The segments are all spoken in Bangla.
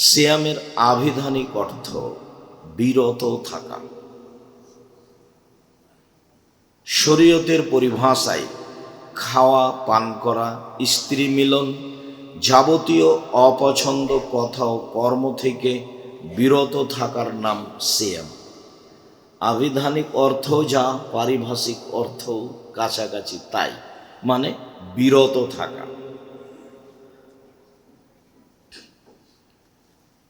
সিয়ামের আবিধানিক অর্থ বিরত থাকা। শরীয়তের পরিভাষায় খাওয়া, পান করা, স্ত্রী মিলন, যাবতীয় অপছন্দ কথা ও কর্ম থেকে বিরত থাকার নাম সিয়াম। আবিধানিক অর্থ যা, পারিভাষিক অর্থ কাছাকাছি তাই, মানে বিরত থাকা।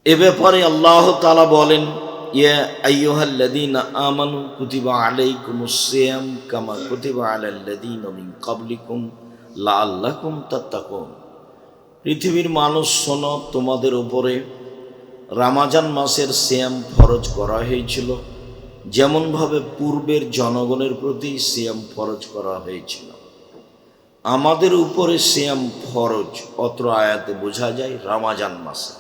এ ব্যাপারে আল্লাহ তাআলা বলেন, ইয়া আইয়ুহাল্লাযীনা আমানু কুতিবা আলাইকুমুস সিয়াম কামা কুতিবা আলাল্লাযীনা মিন ক্বাবলিকুম লাআল্লাকুম তাত্তাকুন। পৃথিবীর মানুষ শোনো, তোমাদের উপরে রমজান মাসের সিয়াম ফরজ করা হয়েছিল, যেমনভাবে পূর্বের জনগণের প্রতি সিয়াম ফরজ করা হয়েছিল। আমাদের উপরে সিয়াম ফরজ অত্র আয়াতে বোঝা যায় রমজান মাসে।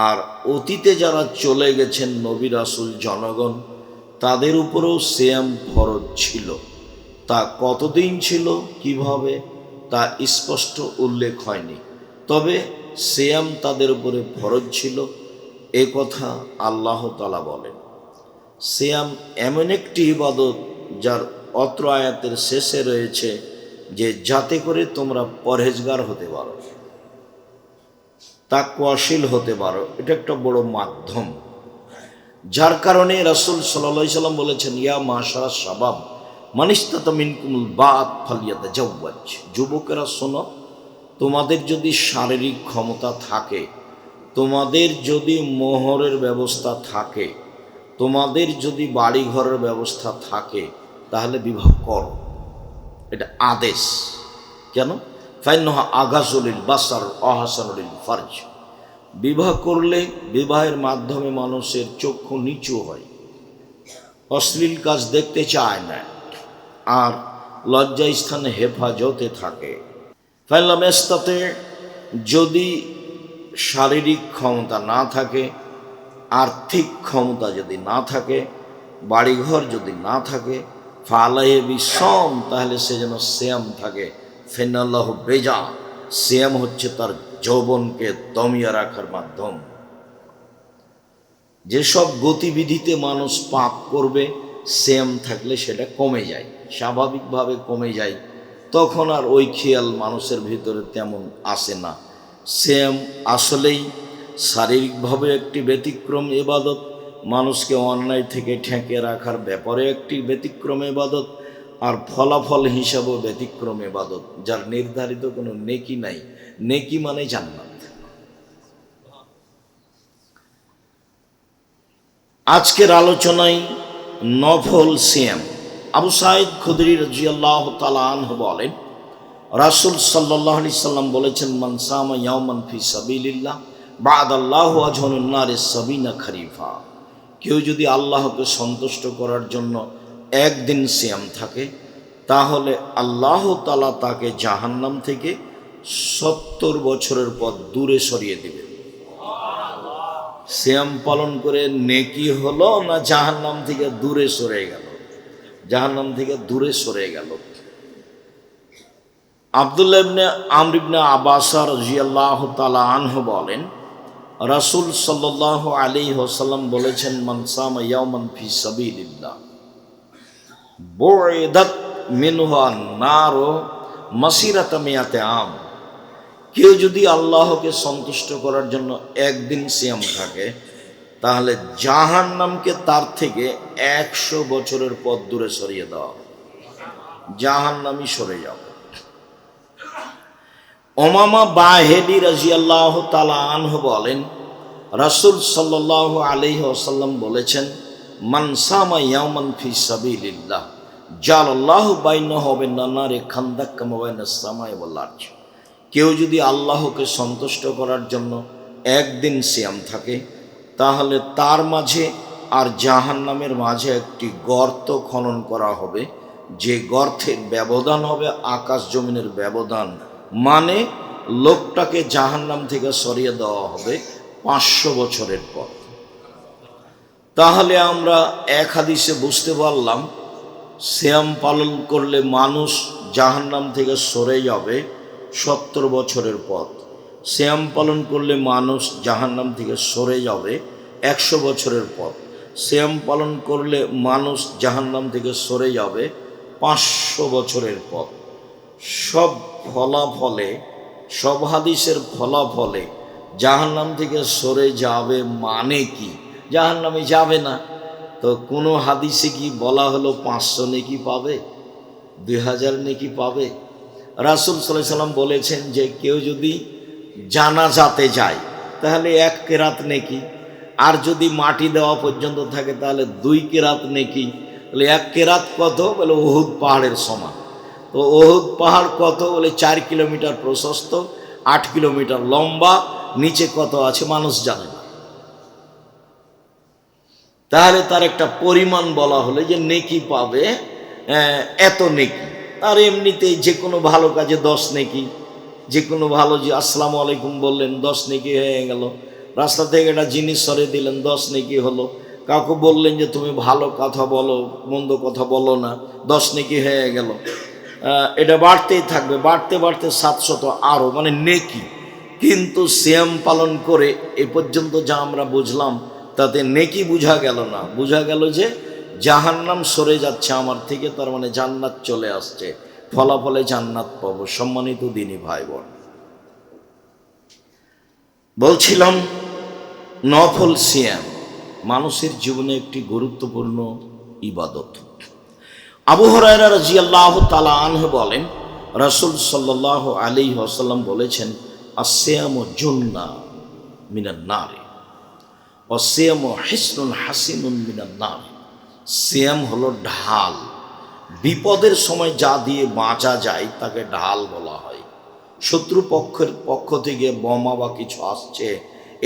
আর অতীতে যারা চলে গেছেন নবী রাসূল জনগণ, তাদের উপরেও সিয়াম ফরজ ছিল। তা কতদিন ছিল, কিভাবে, তা স্পষ্ট উল্লেখ হয়নি। তবে সিয়াম তাদের উপরে ফরজ ছিল, এ কথা আল্লাহ তাআলা বলেন। সিয়াম এমন একটি ইবাদত যার অত্র আয়াতের শেষে রয়েছে যে যাতে করে তোমরা পরহেজগার হতে পারো, তাকওয়াশীল হতে পারো। এটা একটা বড় মাধ্যম, যার কারণে রাসূল সাল্লাল্লাহু আলাইহি সাল্লাম বলেছেন, ইয়া মাশারা শাবাব মান ইসতাতা মিনকুমুল বাত ফালিয়াতাজাওয়াজ। যুবকেরা শোনো, তোমাদের যদি শারীরিক ক্ষমতা থাকে, তোমাদের যদি মোহরের ব্যবস্থা থাকে, তোমাদের যদি বাড়ি ঘরের ব্যবস্থা থাকে, তাহলে বিবাহ করো। এটা আদেশ। কেন? ফাইন্নাহা আগাজুলিল বাসার আহসানুল ফারজ। বিবাহ করলে বিবাহের মাধ্যমে মানুষের চক্ষু নিচু হয়, অশ্লীল কাজ দেখতে চায় না, আর লজ্জা স্থানে হেফাজতে থাকে। ফাইলামেস্তাতে, যদি শারীরিক ক্ষমতা না থাকে, আর্থিক ক্ষমতা যদি না থাকে, বাড়িঘর যদি না থাকে, ফালাহে বিসম, তাহলে সে যেন সিয়াম থাকে। ফিনাল্লাহ বেজা, সিয়াম হচ্ছে তার যৌবনকে দমিয়ে রাখার মাধ্যম। যেসব গতিবিধিতে মানুষ পাপ করবে, সিয়াম থাকলে সেটা কমে যায়, স্বাভাবিকভাবে কমে যায়। তখন আর ওই খেয়াল মানুষের ভিতরে তেমন আসে না। সিয়াম আসলেই শারীরিকভাবে একটি ব্যতিক্রম ইবাদত, মানুষকে অন্যায় থেকে ঠেকে রাখার ব্যাপারে একটি ব্যতিক্রম ইবাদত, আর ফলাফল হিসাবেও ব্যতিক্রম ইবাদত, যার নির্ধারিত কোনো নেকি নাই। নেকি মানে জান্নাত। আজকের আলোচনায় নফল সিয়াম। আবু সাঈদ খুদরি রাদিয়াল্লাহু তাআলা আনহু বলেন, রাসূল সাল্লাল্লাহু আলাইহি সাল্লাম বলেছেন, মান সামা ইয়াওমান ফি সাবিলিল্লাহ বা'দাল্লাহু আজহানুন নারি সাবিনা খরিফা। কেউ যদি আল্লাহকে সন্তুষ্ট করার জন্য একদিন সিয়াম থাকে, তাহলে আল্লাহ তাআলা তাকে জাহান্নাম থেকে 70 বছরের পথ দূরে সরিয়ে দিবেন। সিয়াম পালন করে নেকি হলো না জাহান্নাম থেকে দূরে সরে গেল? জাহান্নাম থেকে দূরে সরে গেল। আব্দুল্লাহ ইবনে আমর ইবনে আব্বাস রাদিয়াল্লাহু তাআলা আনহু বলেন, রাসূল সাল্লাল্লাহু আলাইহি ওয়াসাল্লাম বলেছেন, মান সামা ইয়াওমান ফি সাবিলিল্লাহ বুইদাত মিনহু আন-নার মাসিরাতা মিয়াতে আম। কেউ যদি আল্লাহকে সন্তুষ্ট করার জন্য একদিন সিয়াম থাকে, তাহলে জাহান্নামকে তার থেকে 100 বছরের পথ দূরে সরিয়ে দেওয়া, জাহান্নামই সরে যাবে। উমামা বাহিলি রাদিয়াল্লাহু তাআলা আনহু বলেন, রাসূল সাল্লাল্লাহু আলাইহি ওয়াসাল্লাম বলেছেন, মান সামা ইয়াওমান ফি সাবিলিল্লাহ জালাল্লাহু বাইনাহু ওয়া বাইনান নারি খান্দাক কামা বাইনাস সামাই ওয়াল আরজ। কেউ যদি আল্লাহকে সন্তুষ্ট করার জন্য একদিন সিয়াম থাকে, তাহলে তার মাঝে আর জাহান্নামের মাঝে একটি গর্ত খনন করা হবে, যে গর্তের ব্যবধান হবে আকাশ জমিনের ব্যবধান। মানে লোকটাকে জাহান্নাম থেকে সরিয়ে দেওয়া হবে 500 বছরের পর। তাহলে আমরা এক হাদিসে বুঝতে পারলাম, সিয়াম পালন করলে মানুষ জাহান্নাম থেকে সরে যাবে 70 বছরের পথ। সিয়াম পালন করলে মানুষ জাহান্নাম থেকে সরে যাবে 100 বছরের পর। সিয়াম পালন করলে মানুষ জাহান্নাম থেকে সরে যাবে 500 বছরের পর। সব ফলাফলে, সব হাদিসের ফলাফলে জাহান্নাম থেকে সরে যাবে মানে কি? জাহান্নামে যাবে না। তো কোনো হাদিসে কি বলা হলো 500 নেকি পাবে, 2000 নেকি পাবে? রাসূল সাল্লাল্লাহু আলাইহি সাল্লাম বলেছেন যে কেউ যদি জানাজাতে যায় তাহলে 1 কেরাত নেকি, আর যদি মাটি দেওয়া পর্যন্ত থাকে তাহলে 2 কেরাত নেকি। তাহলে 1 কেরাত কত? বলে উহুদ পাহাড়ের সমান। তো উহুদ পাহাড় কত? বলে 4 কিলোমিটার প্রশস্ত, 8 কিলোমিটার লম্বা, নিচে কত আছে মানুষ জানে না। তাহলে তার একটা পরিমাণ বলা হলে যে নেকি পাবে এত নেকি। আর এমনিতেই যে কোনো ভালো কাজে 10 নেকি, যে কোনো ভালো, যে আসসালামু আলাইকুম বললেন 10 নেকি হয়ে গেল, রাস্তা থেকে একটা জিনিস সরে দিলেন 10 নেকি হলো, কাউকে বললেন যে তুমি ভালো কথা বলো, মন্দ কথা বলো না, 10 নেকি হয়ে গেল। এটা বাড়তেই থাকবে, বাড়তে বাড়তে 700 আরও, মানে নেকি। কিন্তু সিয়াম পালন করে এ পর্যন্ত যা আমরা বুঝলাম তাতে নেকি বোঝা গেল না, বোঝা গেল যে জাহান্নাম সরে যাচ্ছে আমার থেকে, তার মানে জান্নাত চলে আসছে, ফলাফলে জান্নাত পাবো। সম্মানিত দিনী ভাই বোন, বলছিলাম নফল সিয়াম মানুষের জীবনে একটি গুরুত্বপূর্ণ ইবাদত। আবু হুরায়রা রাদিয়াল্লাহু তাআলা আনহু বলেন, রাসূল সাল্লাল্লাহু আলাইহি ওয়াসাল্লাম বলেছেন, আসসিয়ামু জুন্নাহ মিনান নার ওয়া সিয়ামু হিসনুন হাসিনুন মিনান নার। সিয়াম হলো ঢাল, বিপদের সময় যা দিয়ে বাঁচা যায় তাকে ঢাল বলা হয়। শত্রু পক্ষের পক্ষ থেকে বোমা বা কিছু আসছে,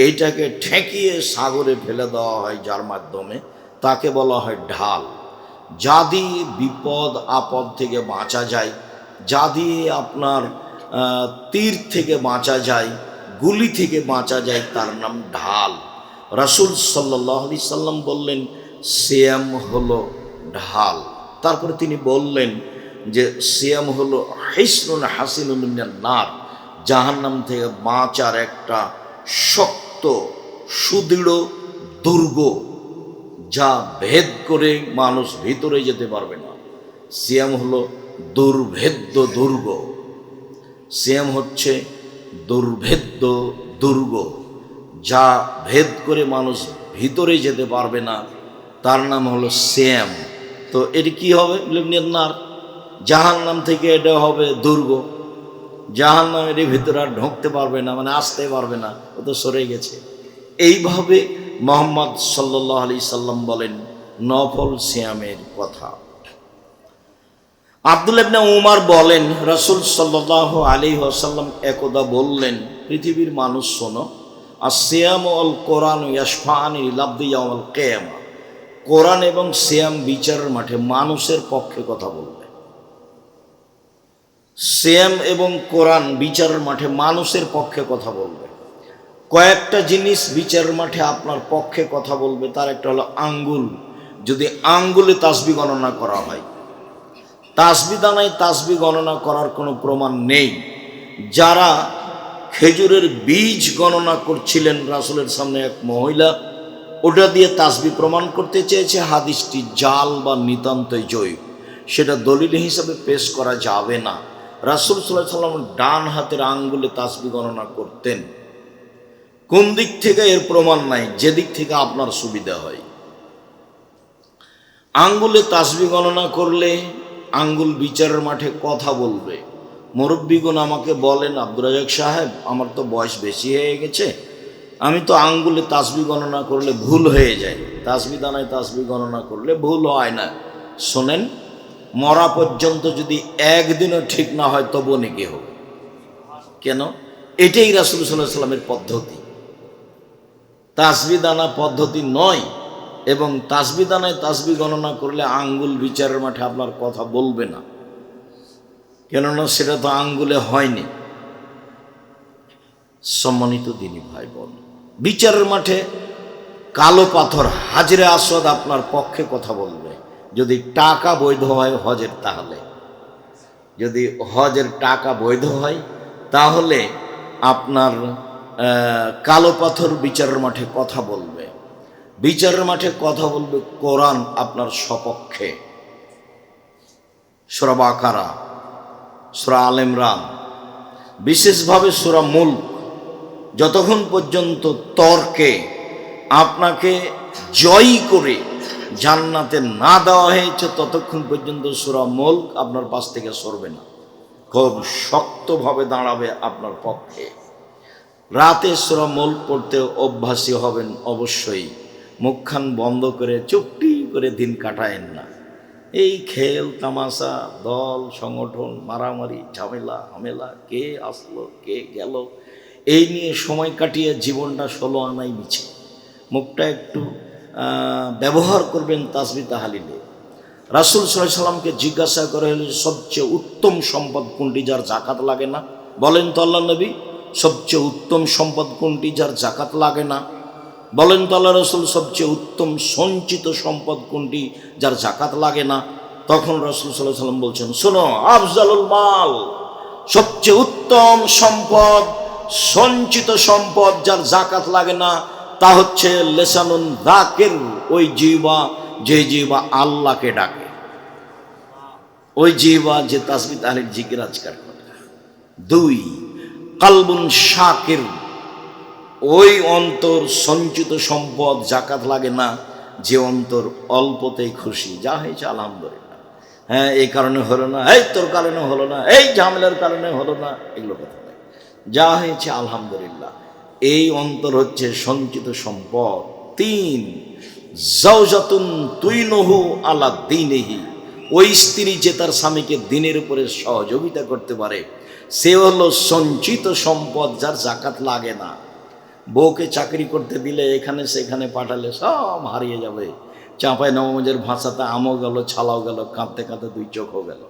এইটাকে ঠেকিয়ে সাগরে ফেলে দেওয়া হয় যার মাধ্যমে, তাকে বলা হয় ঢাল। যা দিয়ে বিপদ আপদ থেকে বাঁচা যায়, যা দিয়ে আপনার তীর থেকে বাঁচা যায়, গুলি থেকে বাঁচা যায়, তার নাম ঢাল। রাসূল সাল্লাল্লাহু আলাইহি সাল্লাম বললেন সিয়াম হলো ঢাল। তারপরে তিনি বললেন যে সিয়াম হলো হিসনুন হাসিনুন মিনান নার, জাহান্নাম থেকে বাঁচার একটা শক্ত সুদৃঢ় দুর্গ, যা ভেদ করে মানুষ ভিতরে যেতে পারবে না। সিয়াম হলো দুর্ভেদ্য দুর্গ, সিয়াম হচ্ছে দুর্ভেদ্য দুর্গ, যা ভেদ করে মানুষ ভিতরে যেতে পারবে না, তার নাম হলো সিয়াম। তো এটি কি হবে? নার, জাহান্নাম থেকে এটা হবে দুর্গ, জাহান্নামের ভিতরে আর ঢুকতে পারবে না, মানে আসতে পারবে না, ও তো সরে গেছে। এইভাবে মুহাম্মদ সাল্লাল্লাহু আলাইহি সাল্লাম বলেন নফল সিয়ামের কথা। আব্দুল্লাহ ইবনে উমর বলেন, রাসূল সাল্লাল্লাহু আলাইহি ওয়াসাল্লাম একদা বললেন, পৃথিবীর মানুষ শোনো, আসসিয়ামু ওয়াল কোরআনু ইয়াশফাআনি লিল-আবদি ইয়াওমাল কিয়ামা। কোরআন এবং সিয়াম বিচারের মাঠে মানুষের পক্ষে কথা বলবে। সিয়াম এবং কোরআন বিচারের মাঠে মানুষের পক্ষে কথা বলবে। কয়েকটা জিনিস বিচারের মাঠে আপনার পক্ষে কথা বলবে, তার একটা হলো আঙ্গুল। যদি আঙ্গুলে তাসবিহ গণনা করা হয়, তাসবিহ দানায় তাসবিহ গণনা করার কোনো প্রমাণ নেই। যারা খেজুরের বীজ গণনা করছিলেন রাসূলের সামনে এক মহিলা, ওটা দিয়ে তাসবিহ প্রমাণ করতে চেয়েছে, হাদিসটি জাল বা নিতান্তই জয়ীফ, সেটা দলিল হিসাবে পেশ করা যাবে না। রাসূল সাল্লাল্লাহু আলাইহি ওয়াসাল্লাম ডান হাতের আঙ্গুলে তাসবিহ গণনা করতেন। কোন দিক থেকে এর প্রমাণ নাই, যেদিক থেকে আপনার সুবিধা হয়। আঙ্গুলে তাসবিহ গণনা করলে আঙ্গুল বিচারের মাঠে কথা বলবে। মুরব্বীগণ আমাকে বলেন, আব্দুর রাজ্জাক সাহেব, আমার তো বয়স বেশি হয়ে গেছে, আমি তো আঙ্গুলে তাসবিহ গণনা করলে ভুল হয়ে যায়, তাসবিহ দানায় তাসবিহ গণনা করলে ভুল হয় না। শোনেন, মরা পর্যন্ত যদি একদিনও ঠিক না হয় তবুও নেকি হবে। কেন? এটাই রাসূল সাল্লাল্লাহু আলাইহি সাল্লামের পদ্ধতি, তাসবিহ দানা পদ্ধতি নয়। এবং তাসবিহ দানায় তাসবিহ গণনা করলে আঙ্গুল বিচারের মাঠে আপনার কথা বলবে না, কেননা সেটা তো আঙ্গুলে হয়নি। সম্মানিত দিনী ভাই বোন, বিচারের মাঠে কালো পাথর হাজরে আসওয়াদ আপনার পক্ষে কথা বলবে, যদি টাকা বৈধ হয় হজের। তাহলে যদি হজের টাকা বৈধ হয় তাহলে আপনার কালো পাথর বিচারের মাঠে কথা বলবে, বিচারের মাঠে কথা বলবে কোরআন আপনার সপক্ষে। সূরা বাকারা, সূরা আল ইমরান, বিশেষভাবে সূরা মুলক, যতক্ষণ পর্যন্ত তর্কে আপনাকে জয়ী করে জান্নাতে না দেওয়া হয়েছে ততক্ষণ পর্যন্ত সূরা মুলক আপনার পাশ থেকে সরবে না, খুব শক্তভাবে দাঁড়াবে আপনার পক্ষে। রাতে সূরা মুলক পড়তে অভ্যাসী হবেন অবশ্যই। মুখখান বন্ধ করে চুপটি করে দিন কাটায়েন না। এই খেল তামাশা, দল সংগঠন, মারামারি, ঝামেলা হামেলা, কে আসলো কে গেল, এই নিয়ে সময় কাটিয়ে জীবনটা 16 আনাই মিছে। মুখটা একটু ব্যবহার করবেন তাসবিহ তাহলিলে। রাসূল সাল্লাল্লাহু আলাইহি সাল্লামকে জিজ্ঞাসা করে হলে সবচেয়ে উত্তম সম্পদ কোনটি যার জাকাত লাগে না? বলেন তো আল্লাহ নবী, সবচেয়ে উত্তম সম্পদ কোনটি যার জাকাত লাগে না? বলেন তো আল্লাহ রাসূল, সবচেয়ে উত্তম সঞ্চিত সম্পদ কোনটি যার জাকাত লাগে না? তখন রাসূল সাল্লাল্লাহু আলাইহি সাল্লাম বলছেন, শোনো, আফজালুল মাল, সবচেয়ে উত্তম সম্পদ, সঞ্চিত সম্পদ যার জাকাত লাগে না তা হচ্ছে লিসানুন যাকির, ওই জিহ্বা যে জিহ্বা আল্লাহকে ডাকে, ওই জিহ্বা যে তাসবিহ তাহলিল জিকির আজকার করে। 2, কালবুন শাকির, ওই অন্তর সঞ্চিত সম্পদ জাকাত লাগে না যে অন্তর অল্পতেই খুশি, যা হয়েছে আলহামদুলিল্লাহ, হ্যাঁ এই কারণে হলো না, এই তোর কারণে হলো না, এই ঝামেলার কারণে হলো না, এগুলো কথা নয়, যা হয়েছে আলহামদুলিল্লাহ, এই অন্তর হচ্ছে সঞ্চিত সম্পদ। 3, জাওজাতুন তুইনহু আলা দীনিহি, ওই স্ত্রী যে তার স্বামীকে দিনের উপরে সহযোগিতা করতে পারে সে হলো সঞ্চিত সম্পদ যার জাকাত লাগে না। বউকে চাকরি করতে দিলে এখানে সেখানে পাঠালে সব হারিয়ে যাবে। চাঁপাই নবাবগঞ্জের ভাষাতে আমও গেল, ছালাও গেল, কাঁদতে কাঁদতে 2 চোখও গেল।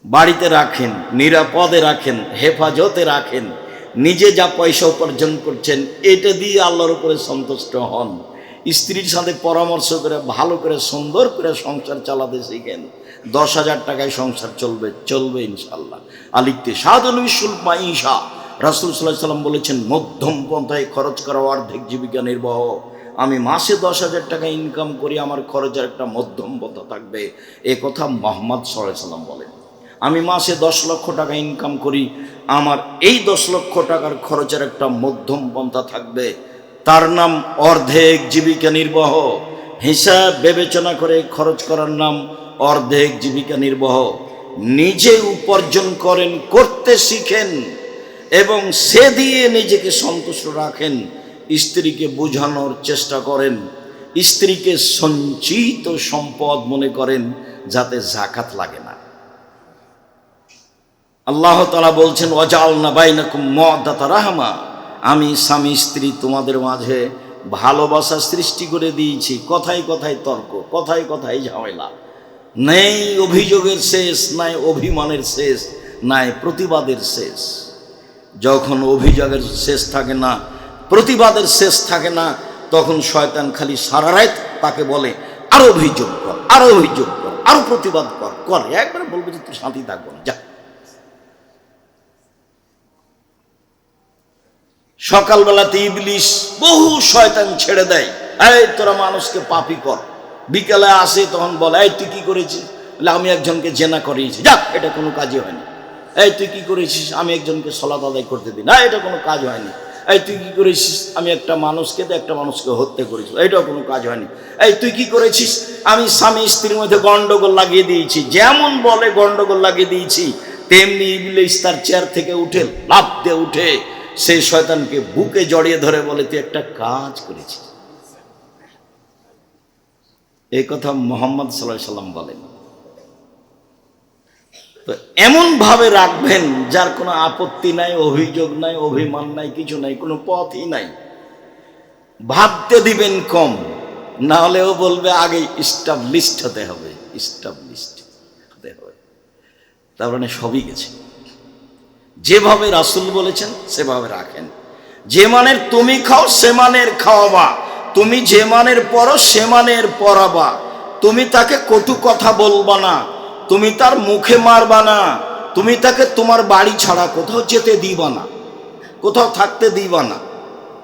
বাড়িতে রাখেন, নিরাপদে রাখেন, হেফাজতে রাখেন, নিজে যা পয়সা উপার্জন করছেন এটা দিয়ে আল্লাহর উপরে সন্তুষ্ট হন। স্ত্রীর সাথে পরামর্শ করে ভালো করে সুন্দর করে সংসার চালাতে শিখেন। 10,000 টাকায় সংসার চলবে ইনশাল্লাহ। আলিকতে সাদুল মাইশা, রাসূল সাল্লাল্লাহু আলাইহি সাল্লাম বলেছেন, মধ্যম পন্থায় খরচ করা অর্ধেক জীবিকা নির্বাহ। আমি মাসে 10,000 টাকা ইনকাম করি, আমার খরচের একটা মধ্যম পন্থা থাকবে, এ কথা মুহাম্মদ সাল্লাল্লাহু আলাইহি সাল্লাম বলেন। আমি মাসে 10 লক্ষ টাকা ইনকাম করি, আমার এই 10 লক্ষ টাকার খরচের একটা মধ্যম পন্থা থাকবে, তার নাম অর্ধেক জীবিকা নির্বাহ। হিসাব বিবেচনা করে খরচ করার নাম অর্ধেক জীবিকা নির্বাহ। নিজে উপার্জন করেন, করতে শিখেন এবং সে দিয়ে নিজেকে সন্তুষ্ট রাখেন। স্ত্রীকে বোঝানোর চেষ্টা করেন, স্ত্রীকে সঞ্চিত সম্পদ মনে করেন যাতে জাকাত লাগে না। আল্লাহ তাআলা বলছেন, ওয়াজআলনা বাইনাকুম মাওয়াদ্দাতা রাহমা, আমি স্বামী স্ত্রী তোমাদের মাঝে ভালোবাসা সৃষ্টি করে দিয়েছি। কথায় কথায় তর্ক, কথায় কথায় ঝামেলা, নেই অভিযোগের শেষ, নাই অভিমানের শেষ, নাই প্রতিবাদের শেষ। যখন অভিযোগের শেষ থাকে না, প্রতিবাদের শেষ থাকে না, তখন শয়তান খালি সারা রাত তাকে বলে আরো অভিযোগ কর, আরো অভিযোগ কর, আরো প্রতিবাদ কর, একবার বলবে যে তুই শান্তি থাকবো না, যা। সকালবেলাতে ইবলিশ বহু শয়তান ছেড়ে দেয়, এই তোরা মানুষকে পাপী কর। বিকেলে আসে তখন বলে, এই তুই কি করেছিস? বলে আমি একজনকে জেনা করিয়েছি, যা, এটা কোনো কাজই হয়নি। এই তুই কি করেছিস? আমি একজনকে সালাত আদায় করতে দিই, না, এটা কোনো কাজ হয়নি। এই তুই কি করেছিস? আমি একটা মানুষকে হত্যা করেছি, এটাও কোনো কাজ হয়নি। এই তুই কি করেছিস? আমি স্বামী স্ত্রীর মধ্যে গন্ডগোল লাগিয়ে দিয়েছি। যেমন বলে গন্ডগোল লাগিয়ে দিয়েছি, তেমনি ইবলিশ তার চেয়ার থেকে উঠে লাফ দিয়ে উঠে সেই শয়তানকে বুকে জড়িয়ে ধরে বলে, তুই একটা কাজ করেছিস। এই কথা মুহাম্মদ সাল্লাল্লাহু আলাইহি সাল্লাম বলেন। তো এমন ভাবে রাখবেন যার কোনো আপত্তি নাই, অভিযোগ নাই, অভিমান নাই, কিছু নাই, কোনো পথই নাই। ভাবতে দিবেন কম, না হলেও বলবে আগে ইস্টাবলিশড হতে হবে, ইস্টাবলিশড হতে হবে। তার মানে সবই গেছে। যেভাবে রাসূল বলেছেন সেভাবে রাখেন। যে মানের তুমি খাও সে মানের খাওয়াবা, তুমি যে মানের পড়ো সে মানের পড়াবা। তুমি তাকে কটু কথা বলবা না, তুমি তার মুখে মারবা না, তুমি তাকে তোমার বাড়ি ছাড়া কোথাও যেতে দিবা না। কোথাও থাকতে দিবা না।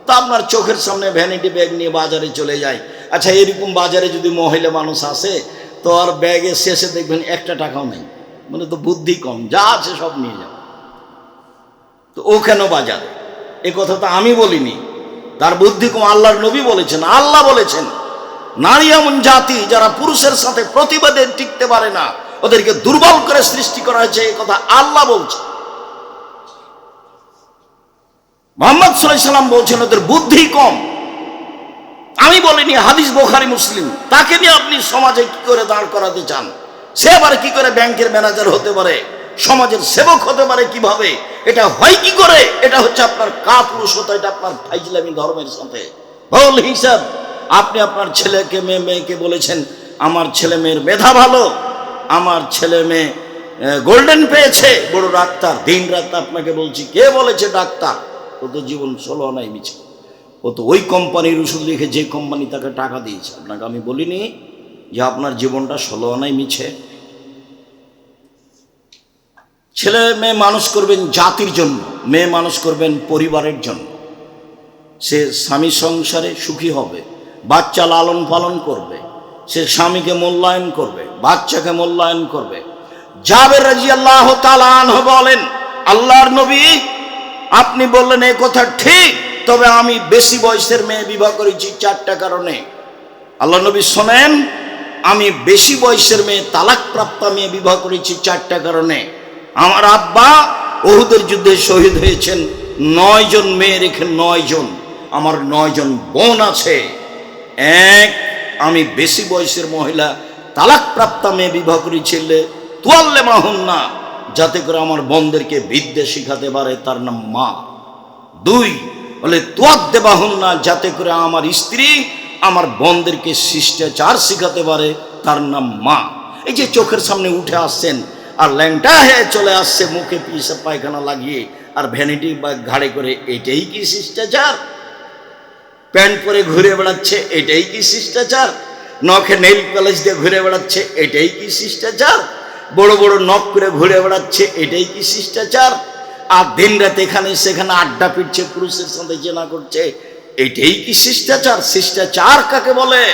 তা আপনার চোখের সামনে ভ্যানিটি ব্যাগ নিয়ে বাজারে চলে যায়। আচ্ছা, এরকম বাজারে যদি মহিলা মানুষ আসে তো আর ব্যাগের শেষে দেখবেন একটা টাকাও নেই, মানে তো বুদ্ধি কম, যা আছে সব নিয়ে যাবে। তো ও কেন বাজারে? এ কথা তো আমি বলিনি, তার বুদ্ধি কম। আল্লাহর নবী বলেছেন, আল্লাহ বলেছেন নারী এমন জাতি যারা পুরুষের সাথে প্রতিবাদে টিকতে পারে না, ওদেরকে দুর্বল করে সৃষ্টি করা হয়েছে, এই কথা আল্লাহ বলছে। মুহাম্মদ সাল্লাল্লাহু আলাইহি সাল্লাম বলছেন ওদের বুদ্ধি কম। আমি বলিনি, হাদিস বুখারী মুসলিম। তাকে নিয়ে আপনি সমাজে কি করে দাঁড় করাতে চান? সে আবার কি করে ব্যাংকের ম্যানেজার হতে পারে, সমাজের সেবক হতে পারে কিভাবে? এটা হয় কি করে? এটা হচ্ছে আপনার কাপুরুষতা, এটা আপনার ফাইজলামি ধর্মের সাথে ভুল হিসাব। আপনি আপনার ছেলেকে মেয়েকে বলেছেন আমার ছেলে মেয়ের মেধা ভালো, আমার ছেলে মেয়ে গোল্ডেন পেয়েছে, বড় ডাক্তার। দিন রাত আপনাকে বলছি, কে বলেছে ডাক্তার? ও তো জীবন 16 আনাই মিছে। ও তো ওই কোম্পানির ওষুধ লিখে যে কোম্পানি তাকে টাকা দিয়েছে। আপনাকে আমি বলিনি যে আপনার জীবনটা 16 আনাই মিছে। ছেলে মেয়ে মানুষ করবেন জাতির জন্য, মেয়ে মানুষ করবেন পরিবারের জন্য। সে স্বামী সংসারে সুখী হবে, বাচ্চা লালন পালন করবে, সে স্বামীকে মূল্যায়ন করবে, বাচ্চাকে মূল্যায়ন করবে। জাবের রাদিয়াল্লাহু তাআলা আনহু বলেন, আল্লাহর নবী আপনি বললেন এই কথা ঠিক, তবে আমি বেশি বয়সের মেয়ে বিবাহ করেছি 4টা কারণে। আল্লাহ নবী শোনেন, আমি বেশি বয়সের মেয়ে তালাকপ্রাপ্ত মেয়ে বিবাহ করেছি 4টা কারণে। আমার আব্বা উহুদের যুদ্ধে শহীদ হয়েছেন, 9 জন মেয়ে রেখে 9 জন। আমার 9 জন বোন আছে। এক, আমি বেশি বয়সের মহিলা তালাকপ্রাপ্ত মেয়ে বিবাহ করেছিলে তুয়াল্লে মাহুন্না, যাতে করে আমার বোনদেরকে বিদ্যে শিখাতে পারে, তার নাম মা। 2 বলে তুয়াদ্দে বাহুন্না, যাতে করে আমার স্ত্রী আমার বোনদেরকে শিষ্টাচার শিখাতে পারে, তার নাম মা। এই যে চোখের সামনে উঠে আসছেন আর ল্যাংটা হয়ে চলে আসছে, মুখে পিসাব পায়খানা লাগিয়ে আর ভ্যানিটি ব্যাগ ঘাড়ে করে, এটাই কি শিষ্টাচার? প্যান্ট পরে ঘুরে বেড়াচ্ছে, এটাই কি শিষ্টাচার? নখে নেইল পলিশ দিয়ে ঘুরে বেড়াচ্ছে, এটাই কি শিষ্টাচার? বড় বড় নখ করে ঘুরে বেড়াচ্ছে, এটাই কি শিষ্টাচার? আর দিন রাত এখানে সেখানে আড্ডা পিটছে, পুরুষের সাথে জেনা করছে, এটাই কি শিষ্টাচার? শিষ্টাচার কাকে বলে?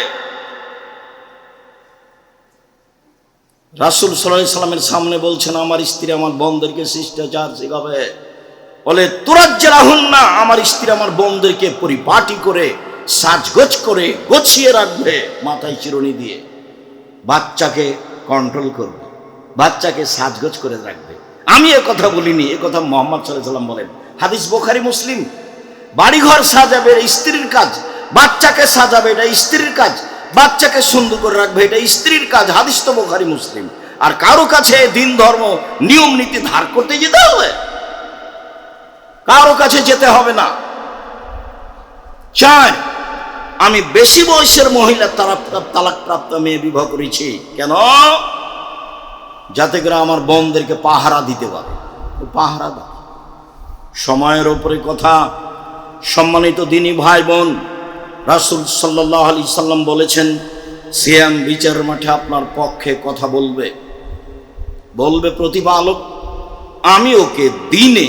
রাসূল সাল্লাল্লাহু আলাইহি সাল্লামের সামনে বলছেন আমার স্ত্রী আমার বোনদেরকে শিষ্টাচার শেখাবে। বলে তুরাজ্জালাহুন্না, আমার স্ত্রী আমার বোনদেরকে পরিপাটি করে সাজগোজ করে গোছিয়ে রাখবে, মাথায় চিরুনি দিয়ে বাচ্চাকে কন্ট্রোল করবে, বাচ্চাকে সাজগোজ করে রাখবে। আমি এ কথা বলিনি, এ কথা মুহাম্মদ সাল্লাল্লাহু আলাইহি সাল্লাম বলেন, হাদিস বুখারী মুসলিম। বাড়িঘর সাজাবে এটা স্ত্রীর কাজ, বাচ্চাকে সাজাবে এটা স্ত্রীর কাজ, বাচ্চাকে সুন্দর করে রাখবে এটা স্ত্রীর কাজ। হাদিস তো বুখারী মুসলিম। আর কারো কাছে দিন ধর্ম নিয়ম নীতি ধার করতে যেতে হবে? কারো কাছে যেতে হবে না। 4, আমি বেশি বয়সের মহিলা তালাকপ্রাপ্ত মেয়ে বিবাহ করেছি। কেন? যাতে করে আমার বোনদেরকে পাহারা দিতে পারে। পাহারা দাও, সময়ের উপরে কথা। সম্মানিত দিনী ভাই বোন, রাসূল সাল্লাল্লাহু আলাইহি সাল্লাম বলেছেন সিয়াম বিচার মাঠে আপনার পক্ষে কথা বলবে, বলবে প্রতিপালক আমি ওকে দিনে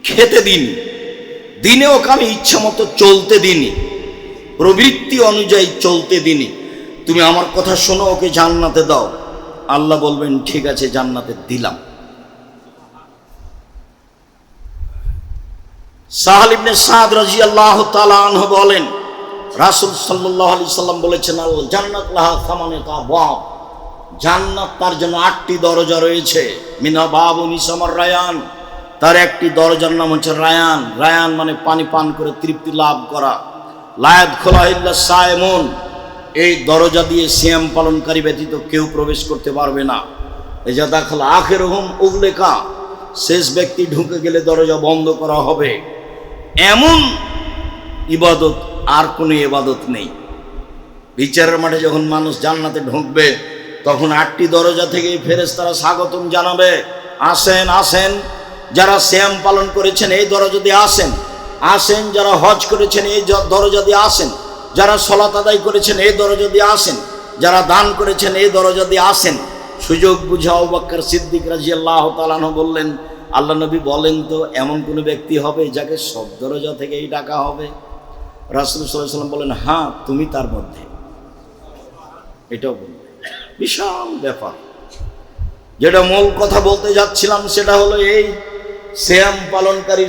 খেতে দিনি, দিনে ওকে আমি ইচ্ছা মতো চলতে দিনি, প্রবৃত্তি অনুযায়ী চলতে দিনি, তুমি আমার কথা শোনো, ওকে জান্নাতে দাও। আল্লাহ বলবেন ঠিক আছে, জান্নাতে দিলাম। সাহাল ইবনে সাদ রাদিয়াল্লাহু তাআলা আনহু বলেন রাসূল সাল্লাল্লাহু আলাইহি সাল্লাম বলেছেন আল জান্নাত লাহা সামানিয়াতু আবওয়াব, জান্নাত তার জন্য 8টি দরজা রয়েছে। মিনা বাবুন ইসমার রায়ান, তার একটি দরজার নাম হচ্ছে রায়ান। রায়ান মানে পানি পান করে তৃপ্তি লাভ করা। লায়াত খোলা ইল্লা সায়েমুন, এই দরজা দিয়ে সিয়াম পালনকারী ব্যতীত কেউ প্রবেশ করতে পারবে না। এজা দাখাল আখিরুহুম উগলিকা, শেষ ব্যক্তি ঢুকে গেলে দরজা বন্ধ করা হবে। এমন ইবাদত আর কোনো ইবাদত নেই। বিচারের মাঠে যখন মানুষ জান্নাতে ঢুকবে তখন 8টি দরজা থেকে ফেরেশতারা স্বাগতম জানাবে, আসেন আসেন। যারা সিয়াম পালন করেছেন এই দরজা দিয়ে আসেন, আসেন। যারা হজ করেছেন এই দরজা দিয়ে আসেন, যারা সালাত আদায় করেছেন এই দরজা দিয়ে আসেন, যারা দান করেছেন এই দরজা দিয়ে আসেন। সুযোগ বুঝে আবু বকর সিদ্দিক রাদিয়াল্লাহু তাআলা আনহু বললেন আল্লাহ নবী বলেন তো এমন কোনো ব্যক্তি হবে যাকে সব দরজা থেকেই ডাকা হবে? রাসূল সাল্লাল্লাহু আলাইহি ওয়াসাল্লাম বলেন, হ্যাঁ তুমি তার মধ্যে। এটাও বলবে, বিশাল ব্যাপার। যেটা মূল কথা বলতে যাচ্ছিলাম সেটা হলো এই সিয়াম পালনকারীর